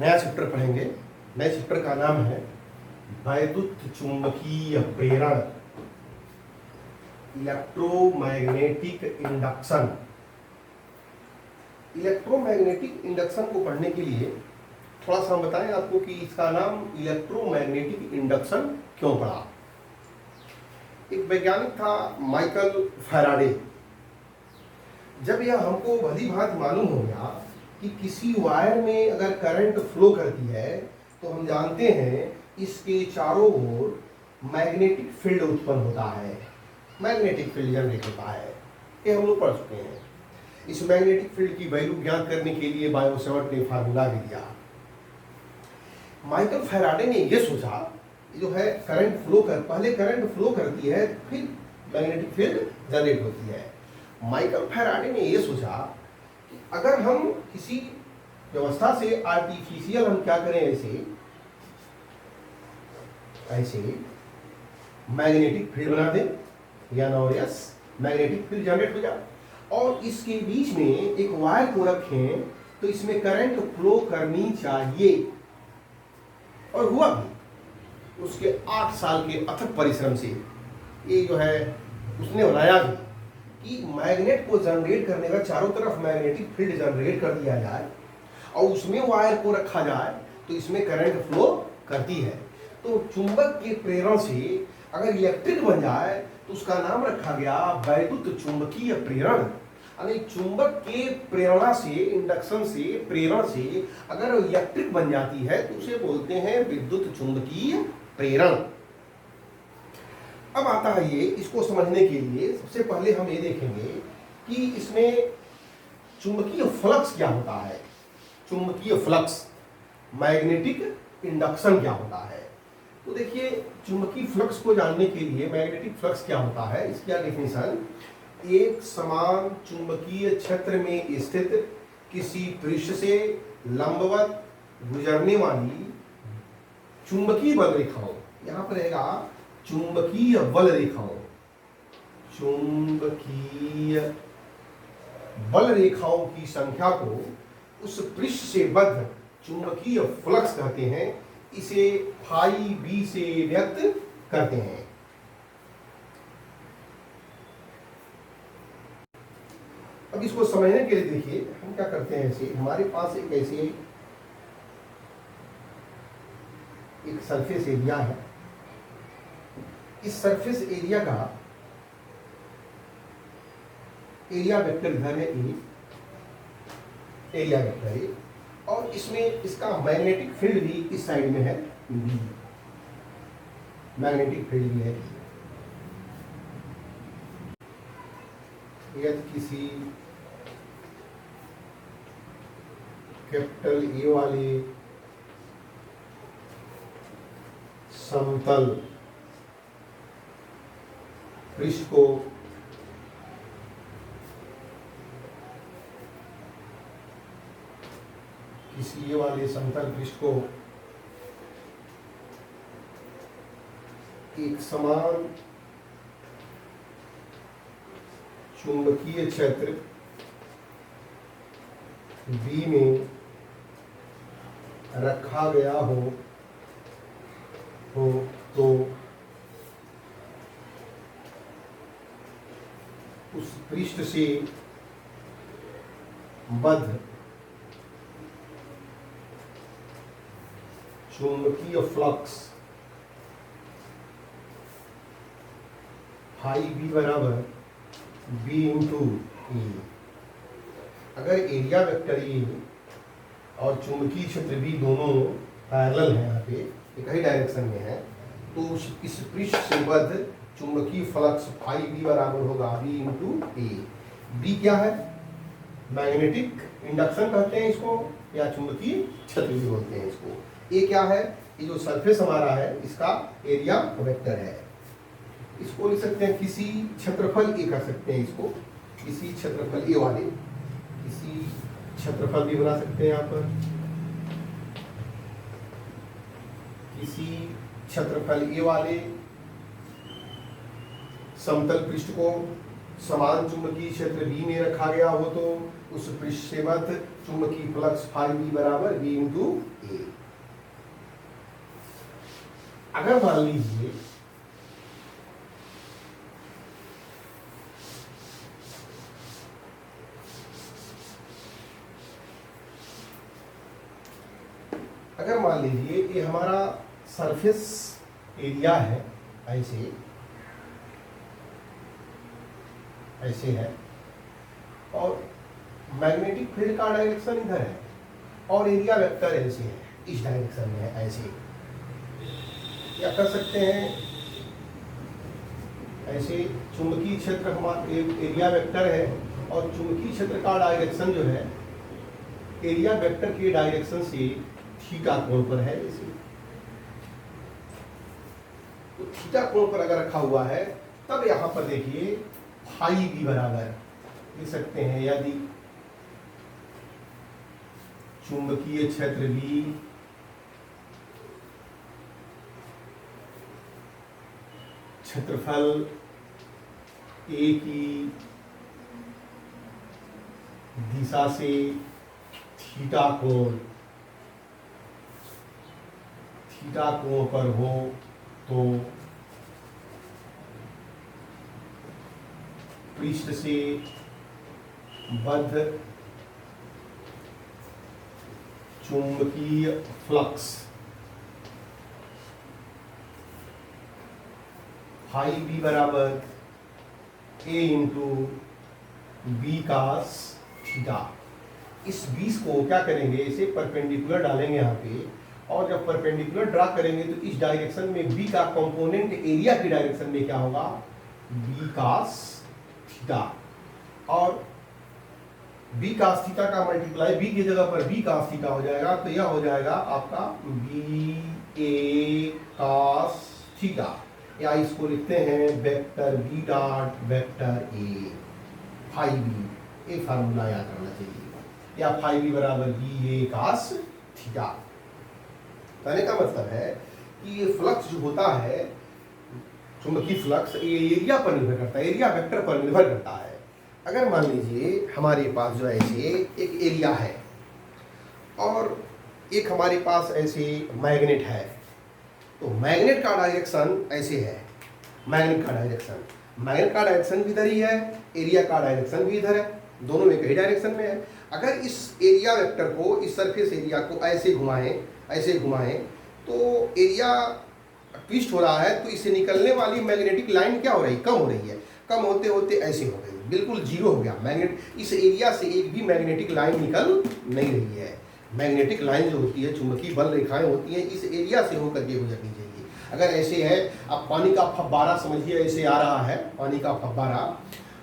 नया चैप्टर पढ़ेंगे। नए चैप्टर का नाम है वैद्युत चुंबकीय प्रेरण, इलेक्ट्रोमैग्नेटिक इंडक्शन। इलेक्ट्रोमैग्नेटिक इंडक्शन को पढ़ने के लिए थोड़ा सा हम बताएं आपको कि इसका नाम इलेक्ट्रोमैग्नेटिक इंडक्शन क्यों पड़ा। एक वैज्ञानिक था माइकल फैराडे। जब यह हमको भली भांति मालूम हो गया कि किसी वायर में अगर करंट फ्लो करती है तो हम जानते हैं इसके चारों ओर मैग्नेटिक फील्ड उत्पन्न होता है, मैग्नेटिक फील्ड जनरेट होता है। ये हम लोग पढ़ चुके हैं। इस मैग्नेटिक फील्ड की वैल्यू ज्ञात करने के लिए बायोसेवर्ट ने फार्मूला भी दिया। माइकल फैराडे ने यह सोचा, जो है करंट फ्लो कर, पहले करंट फ्लो करती है फिर मैग्नेटिक फील्ड जनरेट होती है। माइकल फैराडे ने यह सोचा कि अगर हम किसी व्यवस्था से आर्टिफिशियल हम क्या करें, ऐसे मैग्नेटिक फील्ड बना दें, या नॉरियस मैग्नेटिक फील्ड जनरेट हो जाए, और इसके बीच में एक वायर को रखें तो इसमें करंट फ्लो करनी चाहिए। और हुआ भी। उसके 8 साल के अथक परिश्रम से ये जो है उसने बनाया भी कि मैग्नेट को जनरेट करने का चारों तरफ मैग्नेटिक फील्ड जनरेट कर दिया जाए और उसमें वायर को रखा जाए तो इसमें करंट फ्लो करती है। तो चुंबक के प्रेरण से अगर इलेक्ट्रिक बन जाए तो उसका नाम रखा गया वैद्युत चुंबकीय प्रेरण। यानी चुंबक के प्रेरणा से, इंडक्शन से, प्रेरण से अगर इलेक्ट्रिक बन जाती है तो उसे बोलते हैं विद्युत चुंबकीय प्रेरण। अब आता है ये, इसको समझने के लिए सबसे पहले हम ये देखेंगे कि इसमें चुंबकीय फ्लक्स क्या होता है, चुंबकीय फ्लक्स, मैग्नेटिक इंडक्शन क्या होता है। तो देखिए, चुंबकीय फ्लक्स को जानने के लिए मैग्नेटिक फ्लक्स क्या होता है, इसकी डेफिनेशन, एक समान चुंबकीय क्षेत्र में स्थित किसी पृष्ठ से लंबवत गुजरने वाली चुंबकीय बल रेखाओं, यहां पर रहेगा चुंबकीय बल रेखाओं, चुंबकीय बल रेखाओं की संख्या को उस पृष्ठ से बद्ध चुंबकीय फ्लक्स कहते हैं। इसे फाई बी से व्यक्त करते हैं। अब इसको समझने के लिए देखिए हम क्या करते हैं, ऐसे हमारे पास एक ऐसे एक सरफेस एरिया है। इस सरफेस एरिया का एरिया वेक्टर इधर है ए, एरिया वेक्टर ए, और इसमें इसका मैग्नेटिक फील्ड भी इस साइड में है बी, मैग्नेटिक फील्ड भी है। यदि किसी कैपिटल ए वाले समतल पृष्ठ को किसी ये वाले समतल पृष्ठ को एक समान चुंबकीय क्षेत्र B में रखा गया हो तो उस पृष्ठ से बद्ध चुंबकीय फ्लक्स फाई बी बराबर B इंटू E। अगर एरिया वेक्टर ए और चुंबकीय क्षेत्र B दोनों पैरेलल हैं, यहाँ पे एक ही डायरेक्शन में है, तो इस पृष्ठ से बद्ध चुंबकीय फ्लक्स फाई बी बराबर होगा B इंटू ए। बी क्या है, मैग्नेटिक इंडक्शन कहते हैं इसको, या चुंबकीय क्षेत्र भी बोलते हैं इसको। ए क्या है, ये जो सरफेस हमारा है इसका एरिया वेक्टर है। इसको लिख सकते हैं किसी क्षेत्रफल ए कर सकते हैं, इसको किसी क्षेत्रफल ए वाले, किसी क्षेत्रफल भी बना सकते हैं यहाँ पर, किसी क्षेत्रफल ए वाले समतल पृष्ठ को समान चुंबकीय क्षेत्र बी में रखा गया हो तो उस पृष्ठ से बद्ध चुंबकीय फ्लक्स फाई बी बराबर बी इंटू ए। अगर मान लीजिए ये हमारा सरफेस एरिया है, ऐसे है, और मैग्नेटिक फील्ड का डायरेक्शन इधर है और एरिया वेक्टर ऐसे है, इस डायरेक्शन में है, ऐसे क्या कर सकते हैं, ऐसे चुंबकीय क्षेत्र हमारा एरिया वेक्टर है और चुंबकीय क्षेत्र का डायरेक्शन जो है एरिया वेक्टर के डायरेक्शन से थीटा कोण पर है। इसे तो थीटा कोण पर अगर रखा हुआ है तब यहां पर देखिए फाई बी बराबर लिख सकते हैं, यदि चुंबकीय क्षेत्र बी क्षेत्रफल ए की दिशा से थीटा कोण पर हो तो पृष्ठ से बद्ध चुंबकीय फ्लक्स फाई बी बराबर ए इंटू बी कास थीटा। इस 20 को क्या करेंगे, इसे परपेंडिकुलर डालेंगे यहाँ पे, और जब परपेंडिकुलर ड्रा करेंगे तो इस डायरेक्शन में बी का कंपोनेंट एरिया की डायरेक्शन में क्या होगा, बी कास थीटा, और बी कास थीटा का मल्टीप्लाई बी की जगह पर बी कास थीटा हो जाएगा, तो यह हो जाएगा आपका बी ए कास थीटा, या इसको लिखते हैं vector B dot vector A phi B, ये फार्मूला याद करना चाहिए, या फाई बी बराबर बी ए कास थीटा। कहने का मतलब है कि ये फ्लक्स जो होता है चुंबकीय फ्लक्स, ये एरिया पर निर्भर करता है, एरिया वेक्टर पर निर्भर करता है। अगर मान लीजिए हमारे पास जो ऐसे एक एरिया है और एक हमारे पास ऐसे मैग्नेट है, तो मैग्नेट का डायरेक्शन ऐसे है, मैग्नेट का डायरेक्शन भी इधर ही है, एरिया का डायरेक्शन भी इधर है, दोनों एक ही डायरेक्शन में है। अगर इस एरिया वेक्टर को, इस सरफेस एरिया को ऐसे घुमाएं तो एरिया ट्विस्ट हो रहा है, तो इससे निकलने वाली मैग्नेटिक लाइन क्या हो रही, कम हो रही है, कम होते होते ऐसे हो गई, बिल्कुल जीरो हो गया मैग्नेट, इस एरिया से एक भी मैग्नेटिक लाइन निकल नहीं रही है। मैग्नेटिक लाइन जो होती है, चुंबकीय बल रेखाएं होती हैं, इस एरिया से होकर के गुजरनी चाहिए। अगर ऐसे है, अब पानी का फव्वारा समझिए ऐसे आ रहा है, पानी का फव्वारा,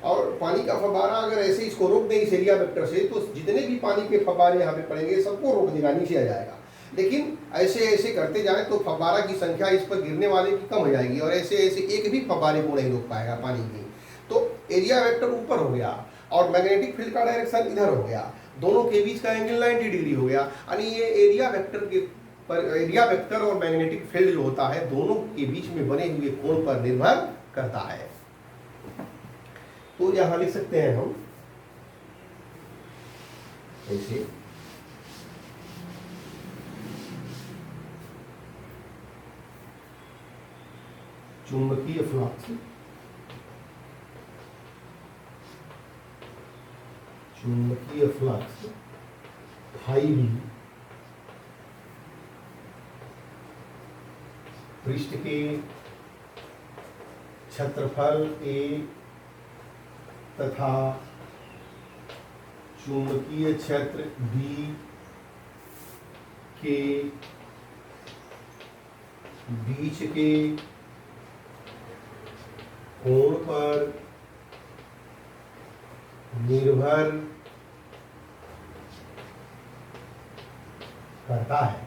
और पानी का फव्वारा अगर ऐसे इसको रोक दें इस एरिया वेक्टर से, तो जितने भी पानी के फव्वारे यहाँ पे पड़ेंगे सबको रोक देगा, नीचे आ जाएगा। लेकिन ऐसे ऐसे करते जाएं तो फव्वारा की संख्या इस पर गिरने वाले की कम हो जाएगी, और ऐसे ऐसे एक भी फव्वारे को नहीं रोक पाएगा पानी की, तो एरिया वेक्टर ऊपर हो गया और मैग्नेटिक फील्ड का डायरेक्शन इधर हो गया, दोनों के बीच का एंगल 90 डिग्री हो गया। यानी ये एरिया वेक्टर के पर, एरिया वेक्टर और मैग्नेटिक फील्ड जो होता है दोनों के बीच में बने हुए कोण पर निर्भर करता है। तो यहां लिख सकते हैं हम ऐसे, चुंबकीय फ्लक्स फाई बी पृष्ठ के क्षेत्रफल ए तथा चुंबकीय क्षेत्र बी के बीच के कोण पर निर्भर करता है।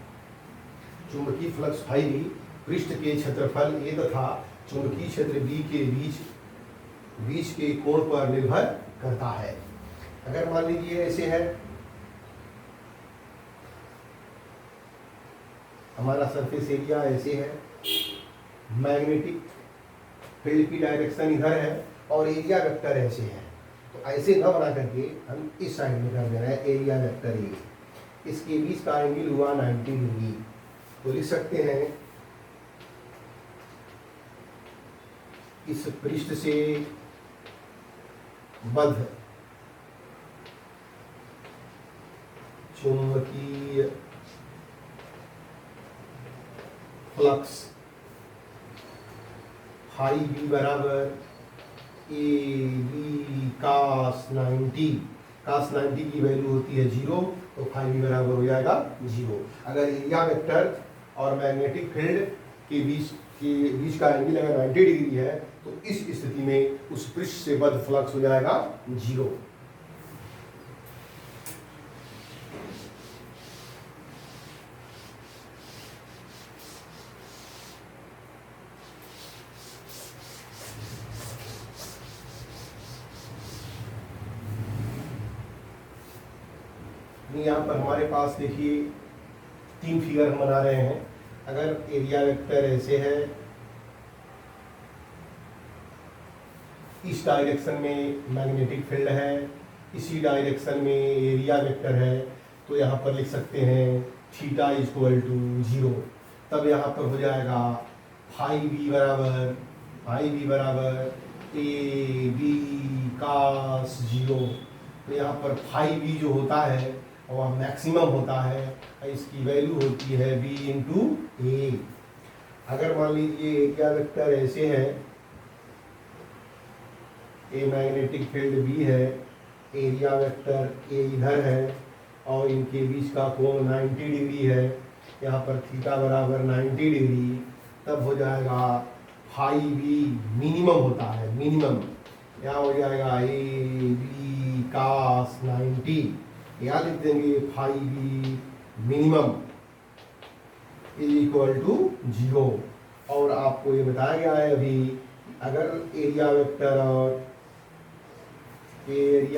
चुंबकीय फ्लक्स फाई बी पृष्ठ के क्षेत्रफल ए तथा चुंबकीय क्षेत्र बी के बीच के कोण पर निर्भर करता है। अगर मान लीजिए ऐसे है, हमारा सरफेस एरिया ऐसे है, मैग्नेटिक फील्ड की डायरेक्शन इधर है और एरिया वेक्टर ऐसे है, तो ऐसे न बना करके हम इस साइड में कर दे रहे हैं एरिया वेक्टर ए, इसके बीच का एंगल हुआ 90 डिग्री। तो लिख सकते हैं इस पृष्ठ से बद्ध चुंबकीय फ्लक्स फाई बी बराबर ए बी कास 90, कास 90 की वैल्यू होती है 0, तो फाई बी बराबर हो जाएगा 0। अगर एरिया वेक्टर और मैग्नेटिक फील्ड के बीच का एंगल अगर 90 डिग्री है तो इस स्थिति में उस पृष्ठ से बद्ध फ्लक्स हो जाएगा 0। यहाँ पर हमारे पास देखिए 3 फिगर हम बना रहे हैं। अगर एरिया वेक्टर ऐसे है, इस डायरेक्शन में मैग्नेटिक फील्ड है, इसी डायरेक्शन में एरिया वेक्टर है, तो यहाँ पर लिख सकते हैं थीटा इक्वल टू 0। तब यहाँ पर हो जाएगा फाई बी बराबर ए बी कास 0। तो यहाँ पर फाई बी जो होता है वह मैक्सिमम होता है, इसकी वैल्यू होती है b इंटू ए। अगर मान लीजिए एरिया वेक्टर ऐसे है, ए मैग्नेटिक फील्ड b है, एरिया वेक्टर a इधर है और इनके बीच का कोण 90 डिग्री है, यहाँ पर थीटा बराबर 90 डिग्री, तब हो जाएगा फाई बी मिनिमम होता है, मिनिमम यहाँ हो जाएगा ए बी कास 90, यहाँ लिख देंगे phi B minimum equal to 0। और आपको ये बताया गया है अभी, अगर एरिया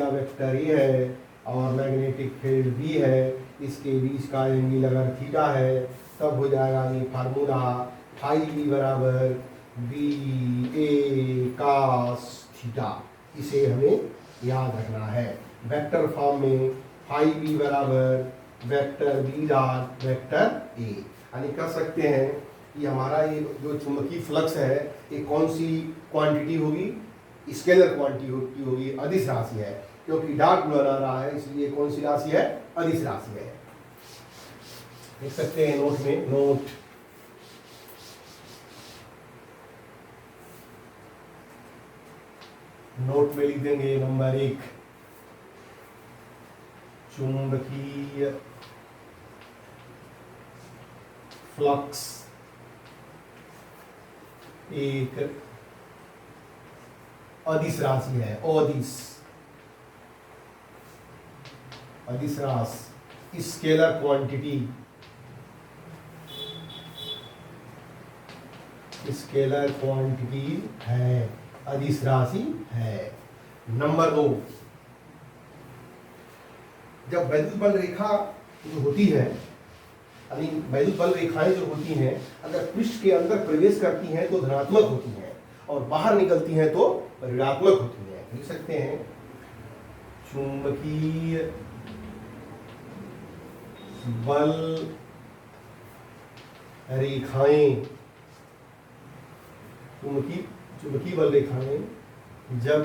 वेक्टर ए है और मैग्नेटिक फील्ड बी है, इसके बीच का एंगल अगर थीटा है, तब हो जाएगा ये फार्मूला फाई बी बराबर बी ए कास थीटा। इसे हमें याद रखना है। वेक्टर फॉर्म में फाई बी बराबर vector B dot vector A, यानी कह सकते हैं कि हमारा ये जो चुंबकीय फ्लक्स है ये कौन सी क्वांटिटी होगी, स्केलर क्वांटिटी होगी, अदिश राशि है, क्योंकि डॉट बना रहा है इसलिए कौन सी राशि है, अदिश राशि है। देख सकते हैं नोट में, नोट में लिख देंगे नंबर 1, चुंबकीय फ्लक्स एक अदिश राशि है, अदिश राशि स्केलर क्वांटिटी, स्केलर क्वांटिटी है, अदिश राशि है। नंबर 2, जब वैद्युत बल रेखा जो होती है, यानी वैद्युत बल रेखाएं जो होती हैं, अगर पृष्ठ के अंदर प्रवेश करती हैं तो धनात्मक होती हैं और बाहर निकलती हैं तो ऋणात्मक होती हैं। लिख सकते हैं चुंबकीय बल रेखाएं, चुंबकीय बल रेखाएं जब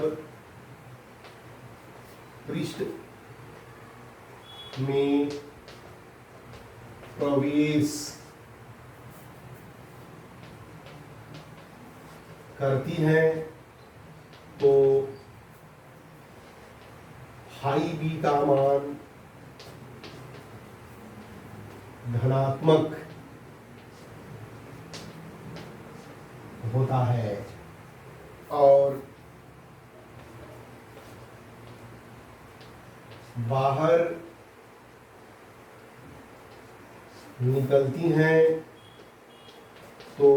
पृष्ठ में प्रवेश करती हैं तो फाई बी का मान धनात्मक होता है और बाहर निकलती हैं तो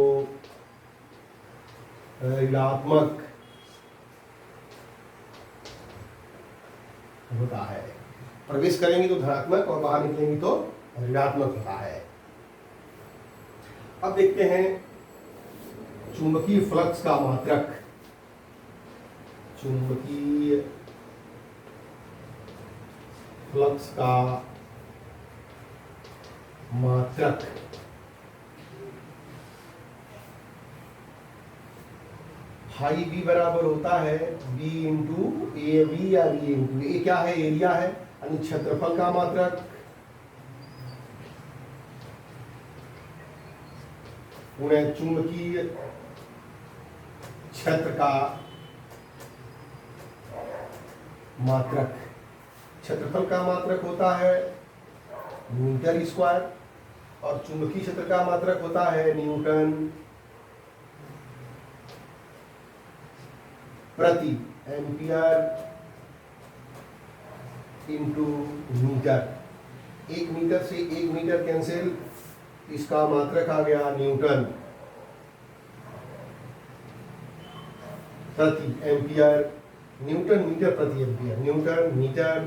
ऋणात्मक होता है। प्रवेश करेंगे तो धनात्मक और बाहर निकलेंगे तो ऋणात्मक होता है। अब देखते हैं चुंबकीय फ्लक्स का मात्रक। चुंबकीय फ्लक्स का मात्रक हाई बी बराबर होता है बी इंटू ए बी या बी इंटू ए। क्या है? एरिया है, यानी क्षेत्रफल का मात्रक गुणे चुंबकीय क्षेत्र का मात्रक। क्षेत्रफल का मात्रक होता है मीटर स्क्वायर और चुंबकीय क्षेत्र का मात्रक होता है न्यूटन प्रति एम्पियर इंटू मीटर। 1 मीटर से 1 मीटर कैंसिल, इसका मात्रक आ गया न्यूटन प्रति एम्पियर। न्यूटन मीटर प्रति एम्पियर, न्यूटन मीटर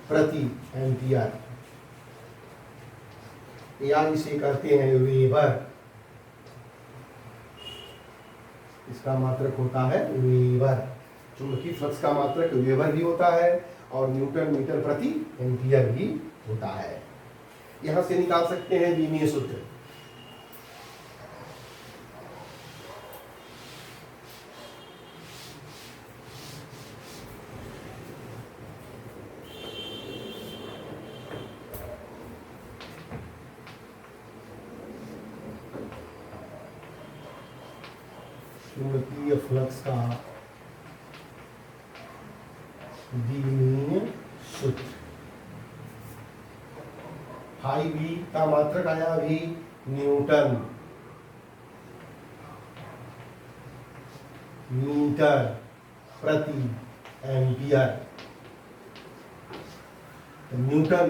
प्रति एम्पियर, या इसे कहते हैं वेबर। इसका मात्रक होता है वेबर। चुंबकीय फ्लक्स का मात्रक वेबर भी होता है और न्यूटन मीटर प्रति एम्पियर भी होता है। यहां से निकाल सकते हैं बीमीय सूत्र। चुंबकीय फ्लक्स का बीमीय सूत्र। हाई बी का मात्रक आया अभी न्यूटन मीटर प्रति एम्पियर। तो न्यूटन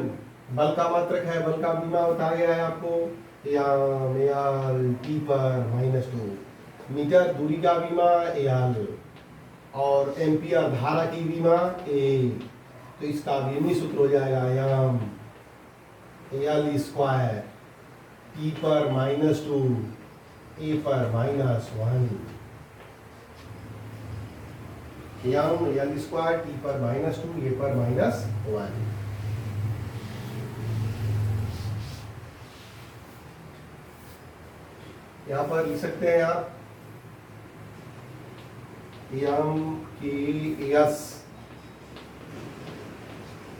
बल का मात्रक है, बल का बीमा बताया गया है आपको, एल टी पर -2। मीटर दूरी का बीमा एल और एम्पियर धारा की बीमा ए। तो इसका बीमी सूत्र हो जाएगा एम एल स्क्वायर टी पर -2 ए पर -1। एम एल स्क्वायर टी पर -2 ए पर -1। यहां पर लिख सकते हैं आप एम के एस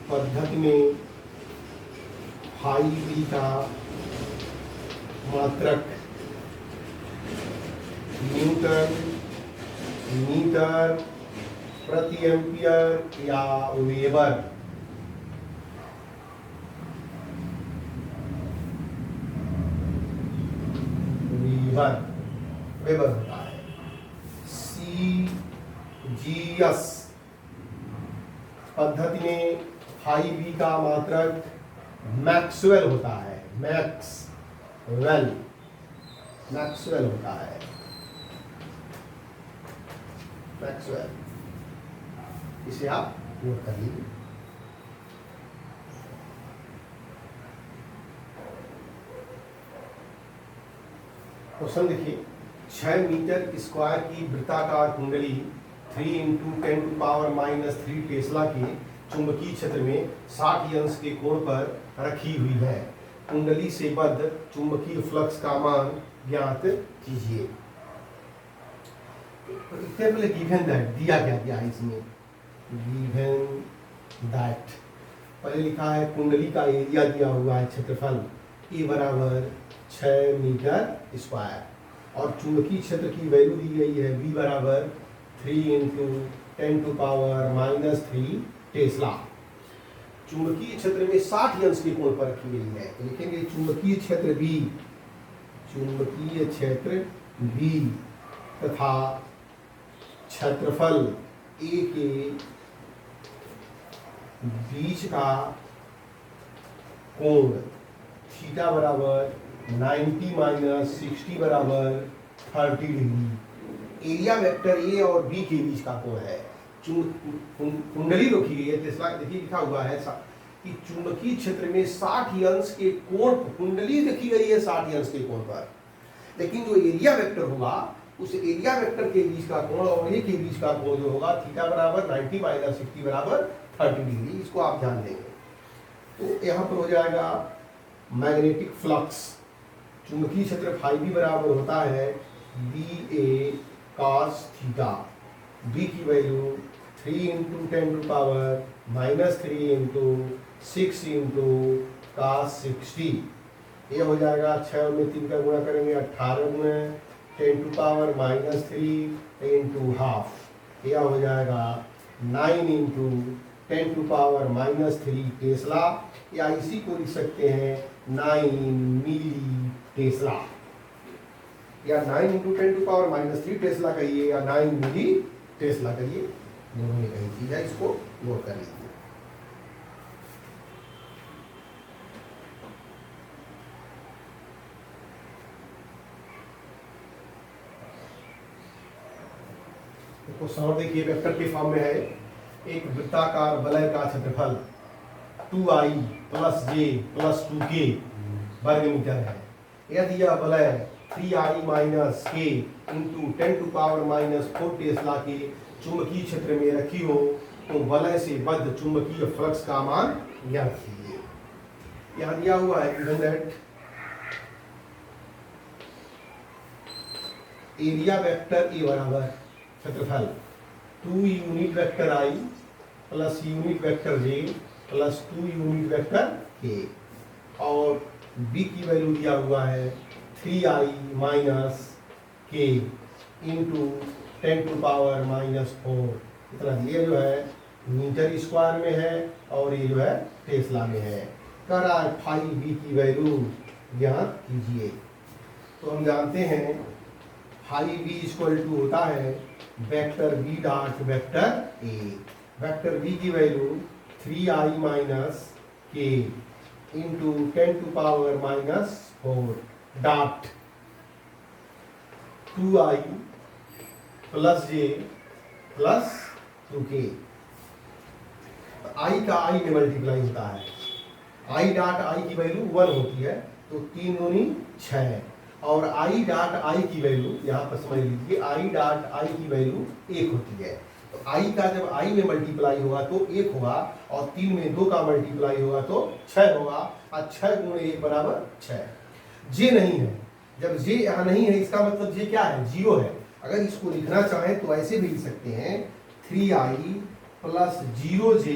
पद्धति में हाई बी का मात्रक न्यूटन मीटर प्रति एम्पियर या वेबर। वेबर होता है। CGS पद्धति में हाई बी का मात्रक मैक्सवेल होता है। मैक्सवेल होता है। मैक्सवेल, इसे आप नोट कर लीजिए। क्वेश्चन देखिए, 6 मीटर स्क्वायर की वृत्ताकार कुंडली 3 × 10⁻³ टेस्ला के चुंबकीय क्षेत्र में 60 अंश के कोण पर रखी हुई है। कुंडली से बद्ध चुंबकीय फ्लक्स का मान ज्ञात कीजिए। पहले गिवन दैट दिया क्या है इसमें, गिवन दैट पहले लिखा है कुंडली का एरिया दिया हुआ है, क्षेत्रफल ए बराबर 6 मीटर स्क्वायर और चुंबकीय क्षेत्र की वैल्यू दी गई है बी बराबर 3 × 10⁻³ टेस्ला। चुंबकीय क्षेत्र में 60 अंश के कोण पर रखी गई है। तो लिखेंगे चुंबकीय क्षेत्र बी तथा क्षेत्रफल ए के बीच का कोण थीटा बराबर 90 - 60 बराबर 30 डिग्री। एरिया वेक्टर ए और बी के बीच का कोण है। कुंडली रखी गई है, देखिए लिखा हुआ है कि चुंबकीय क्षेत्र में 60 अंश के कोण, कुंडली रखी गई है 60 अंश के कोण पर, लेकिन जो एरिया वेक्टर होगा उस एरिया वेक्टर के बीच का कोण और ये के बीच का कोण जो होगा थीटा बराबर 90 माइनस 60 बराबर 30 डिग्री, इसको आप ध्यान देंगे। तो यहाँ पर हो जाएगा मैग्नेटिक फ्लक्स, चुंबकीय क्षेत्र फाई बी बराबर होता है बी ए कॉस थीटा, बी की value 3 into 10⁻³ into 6 into cos 60। ये हो जाएगा 6 में 3 का गुणा करेंगे 18 में 10⁻³ इंटू हाफ। यह हो जाएगा 9 इंटू 10⁻³ टेस्ला, या इसी को लिख सकते हैं 9 मिली टेस्ला, या 9 इंटू 10⁻³ टेस्ला कहिए या 9 मिली टेस्ला कहिए, दोनों में कही चीज है, इसको नोट कर लीजिए। क्वेश्चन और देखिए, वेक्टर के फॉर्म में है, एक वृत्ताकार वलय का क्षेत्रफल 2i + j + 2k वर्ग मीटर है। यदि यह वलय 3i - k इंटू 10⁻⁴ टेस्ला के चुंबकीय क्षेत्र में रखी हो तो वलय से बद्ध चुंबकीय फ्लक्स का मान ज्ञात कीजिए। यहाँ दिया हुआ है given that area vector A बराबर क्षेत्रफल 2 unit vector i plus unit vector j plus 2 unit vector k, और b की वैल्यू दिया हुआ है 3i - k इंटू 10⁻⁴, इतना ये जो है मीटर स्क्वायर में है और ये जो है टेस्ला में है। कह रहा है फाई बी की वैल्यू यहाँ कीजिए। तो हम जानते हैं फाई बी इक्वल टू होता है vector B dot vector A. Vector B की value 3i - k into 10⁻⁴ dot 2i + j + 2k। I का आई में मल्टीप्लाई होता है, आई डॉट आई की वैल्यू 1 होती है तो 3 दूनी 6, और आई डॉट आई की वैल्यू यहाँ पर समझ लीजिए, आई डॉट आई की वैल्यू 1 होती है। तो आई का जब आई में मल्टीप्लाई होगा तो 1 होगा, और 3 में 2 का मल्टीप्लाई होगा तो 6 होगा, और 6 × 1 बराबर 6। जे नहीं है, जब जे यहाँ नहीं है इसका मतलब जे क्या है, 0 है। अगर इसको लिखना चाहें तो ऐसे भी लिख सकते हैं 3i + 0j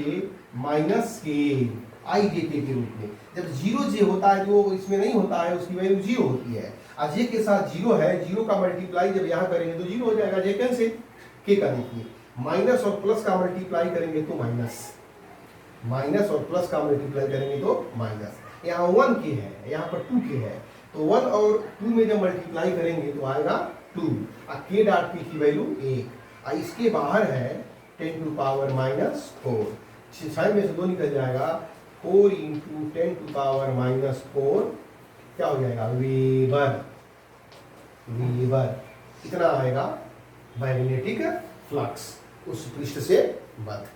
- k आई जे के रूप में। जब 0j होता है जो इसमें नहीं होता है उसकी वैल्यू 0 होती है, और जे के साथ 0 है, 0 का मल्टीप्लाई जब यहाँ करेंगे तो 0 हो जाएगा। जे कैसे के का देखिए, माइनस और प्लस का मल्टीप्लाई करेंगे तो माइनस, माइनस और प्लस का मल्टीप्लाई करेंगे तो माइनस। यहाँ 1 के है, यहाँ पर 2 के है, तो 1 और 2 में जब मल्टीप्लाई करेंगे तो आएगा 2, और k डॉट p की वैल्यू 1, और इसके बाहर है 10⁻⁴, 6 में से 2 निकल जाएगा, 4 इंटू 10⁻⁴ क्या हो जाएगा, वेबर। वेबर इतना आएगा मैग्नेटिक फ्लक्स उस पृष्ठ से बद्ध।